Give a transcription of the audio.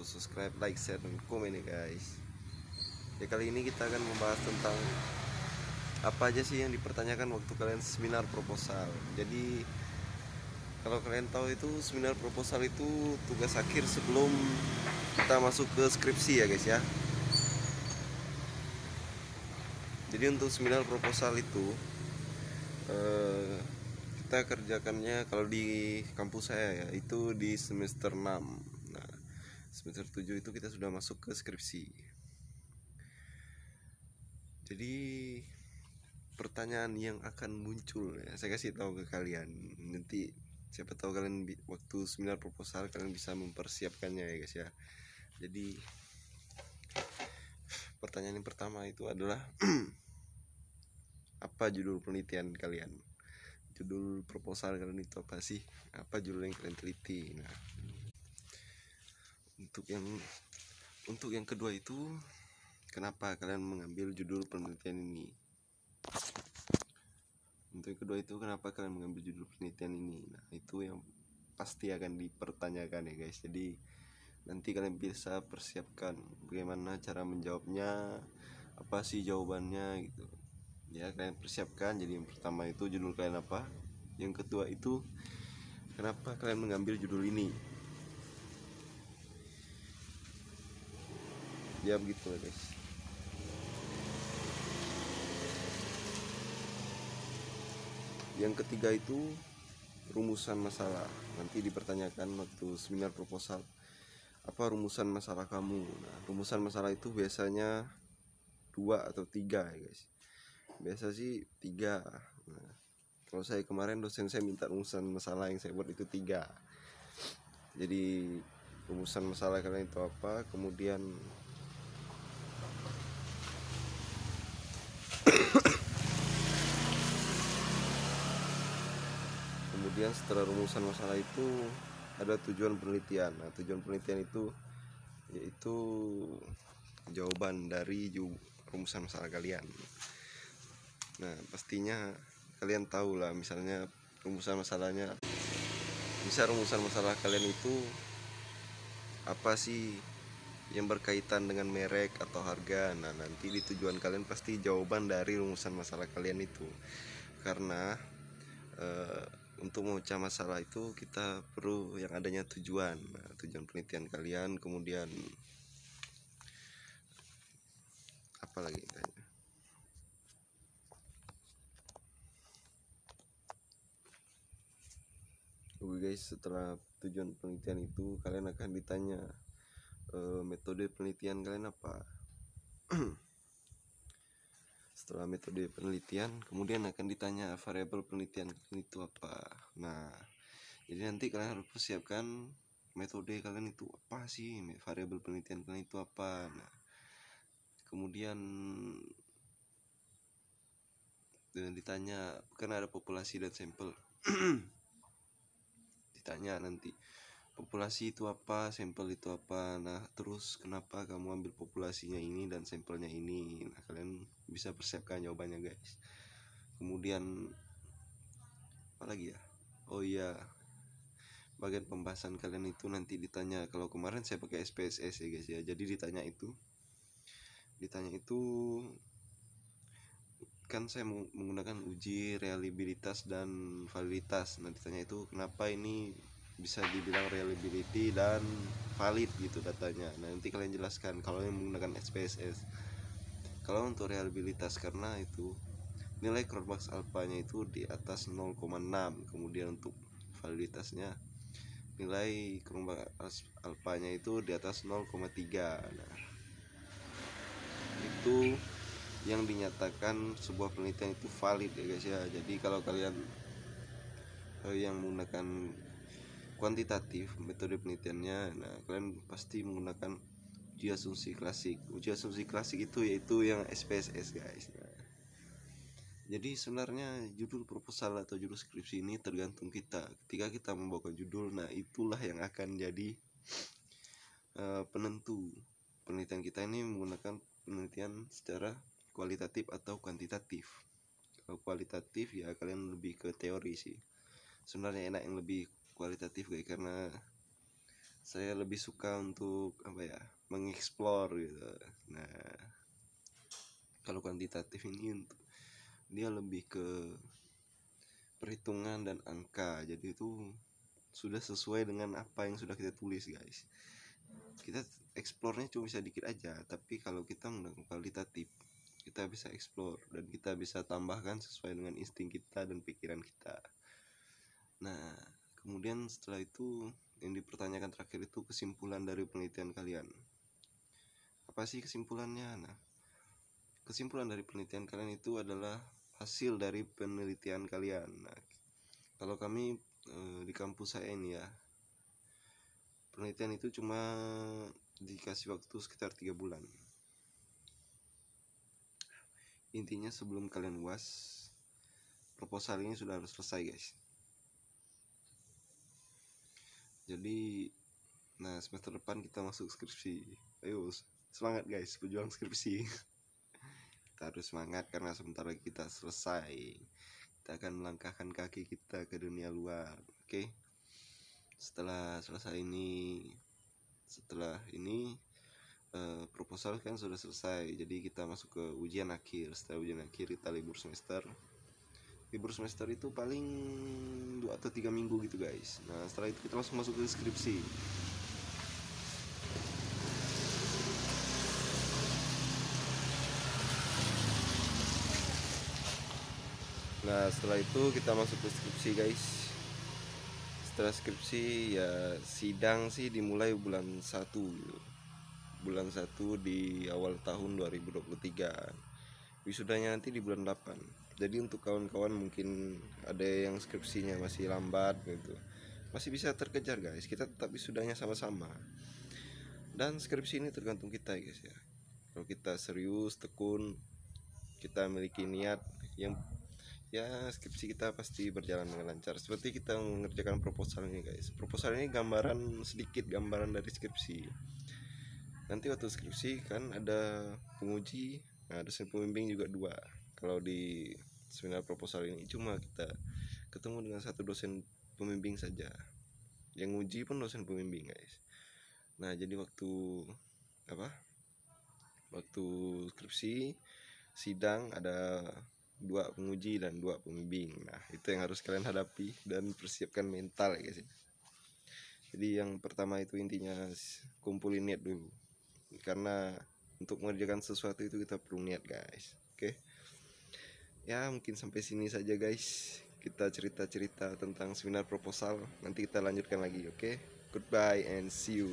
untuk subscribe, like, share, dan komen ya guys. Ya kali ini kita akan membahas tentang apa aja sih yang dipertanyakan waktu kalian seminar proposal. Jadi kalau kalian tahu itu seminar proposal itu tugas akhir sebelum kita masuk ke skripsi ya guys ya. Jadi untuk seminar proposal itu kita kerjakannya kalau di kampus saya ya itu di semester 6. Nah, semester 7 itu kita sudah masuk ke skripsi. Jadi pertanyaan yang akan muncul ya, saya kasih tahu ke kalian. Nanti siapa tahu kalian waktu seminar proposal kalian bisa mempersiapkannya ya guys ya. Jadi pertanyaan yang pertama itu adalah apa judul penelitian kalian? Judul proposal kalian itu apa sih? Apa judul yang kalian teliti? Nah, untuk yang kedua itu kenapa kalian mengambil judul penelitian ini? Untuk yang kedua itu kenapa kalian mengambil judul penelitian ini? Nah, itu yang pasti akan dipertanyakan ya guys. Jadi nanti kalian bisa persiapkan bagaimana cara menjawabnya, apa sih jawabannya gitu. Ya, kalian persiapkan. Jadi yang pertama itu judul kalian apa? Yang kedua itu kenapa kalian mengambil judul ini? Ya begitu ya guys. Yang ketiga itu rumusan masalah. Nanti dipertanyakan waktu seminar proposal, apa rumusan masalah kamu? Nah, rumusan masalah itu biasanya 2 atau 3 ya guys. Biasa sih 3. Nah, kalau saya kemarin dosen saya minta rumusan masalah yang saya buat itu 3. Jadi rumusan masalah kalian itu apa? Kemudian setelah rumusan masalah itu ada tujuan penelitian. Nah, tujuan penelitian itu yaitu jawaban dari rumusan masalah kalian. Nah, pastinya kalian tahu lah, misalnya rumusan masalahnya, bisa rumusan masalah kalian itu apa sih yang berkaitan dengan merek atau harga. Nah, nanti di tujuan kalian pasti jawaban dari rumusan masalah kalian itu. Karena untuk memecah masalah itu kita perlu yang adanya tujuan. Nah, tujuan penelitian kalian, kemudian apa lagi tanya? Oke guys, setelah tujuan penelitian itu kalian akan ditanya metode penelitian kalian apa. Setelah metode penelitian kemudian akan ditanya variabel penelitian kalian itu apa. Nah, jadi nanti kalian harus persiapkan metode kalian itu apa sih, variabel penelitian kalian itu apa. Nah, kemudian ditanya karena ada populasi dan sampel. Ditanya nanti populasi itu apa, sampel itu apa. Nah, terus kenapa kamu ambil populasinya ini dan sampelnya ini. Nah, kalian bisa persiapkan jawabannya guys. Kemudian apa lagi ya? Oh iya, bagian pembahasan kalian itu nanti ditanya. Kalau kemarin saya pakai SPSS ya guys ya. Jadi ditanya itu kan saya menggunakan uji reliabilitas dan validitas. Nah, ditanya itu kenapa ini bisa dibilang reliability dan valid gitu datanya. Nah, nanti kalian jelaskan kalau yang menggunakan SPSS. Kalau untuk reliabilitas karena itu nilai Cronbach's alpha-nya itu di atas 0,6. Kemudian untuk validitasnya nilai Cronbach's alpha-nya itu di atas 0,3. Nah, itu yang dinyatakan sebuah penelitian itu valid ya guys ya. Jadi kalau kalian yang menggunakan kuantitatif metode penelitiannya, nah kalian pasti menggunakan uji asumsi klasik. Uji asumsi klasik itu yaitu yang SPSS guys. Nah, jadi sebenarnya judul proposal atau judul skripsi ini tergantung kita. Ketika kita membawa judul, nah itulah yang akan jadi penentu penelitian kita ini menggunakan penelitian secara kualitatif atau kuantitatif. Kalau kualitatif ya kalian lebih ke teori sih. Sebenarnya enak yang lebih kualitatif guys, karena saya lebih suka untuk apa ya, mengeksplor gitu. Nah, kalau kuantitatif ini untuk dia lebih ke perhitungan dan angka, jadi itu sudah sesuai dengan apa yang sudah kita tulis guys. Kita eksplornya cuma bisa dikit aja, tapi kalau kita menggunakan kualitatif kita bisa eksplor dan kita bisa tambahkan sesuai dengan insting kita dan pikiran kita. Nah, kemudian setelah itu yang dipertanyakan terakhir itu kesimpulan dari penelitian kalian. Apa sih kesimpulannya? Nah, kesimpulan dari penelitian kalian itu adalah hasil dari penelitian kalian. Nah, kalau kami di kampus saya ini ya, penelitian itu cuma dikasih waktu sekitar 3 bulan. Intinya sebelum kalian UAS, proposal ini sudah harus selesai guys. Jadi, nah semester depan kita masuk skripsi. Ayo semangat guys, berjuang skripsi. Kita harus semangat karena sebentar lagi kita selesai. Kita akan melangkahkan kaki kita ke dunia luar. Oke. Setelah ini proposal kan sudah selesai. Jadi kita masuk ke ujian akhir. Setelah ujian akhir kita libur semester. Libur semester itu paling 2 atau 3 minggu gitu guys. Nah setelah itu kita langsung masuk ke skripsi. Nah setelah itu kita masuk ke skripsi guys. Setelah skripsi ya sidang sih dimulai bulan 1 gitu. Bulan 1 di awal tahun 2023. Wisudanya nanti di bulan 8. Jadi untuk kawan-kawan mungkin ada yang skripsinya masih lambat gitu, masih bisa terkejar guys. Kita tetap wisudanya sama-sama. Dan skripsi ini tergantung kita guys ya. Kalau kita serius, tekun, kita memiliki niat yang ya skripsi kita pasti berjalan dengan lancar. Seperti kita mengerjakan proposal ini guys. Proposal ini sedikit gambaran dari skripsi. Nanti waktu skripsi kan ada penguji, nah dosen pembimbing juga 2. Kalau di seminar proposal ini cuma kita ketemu dengan satu dosen pembimbing saja. Yang nguji pun dosen pembimbing guys. Nah jadi waktu skripsi sidang ada 2 penguji dan 2 pembimbing. Nah itu yang harus kalian hadapi dan persiapkan mental ya guys. Jadi yang pertama itu intinya kumpulin niat dulu, karena untuk mengerjakan sesuatu itu kita perlu niat guys. Oke. Ya mungkin sampai sini saja guys, kita cerita-cerita tentang seminar proposal. Nanti kita lanjutkan lagi. Oke. Goodbye and see you.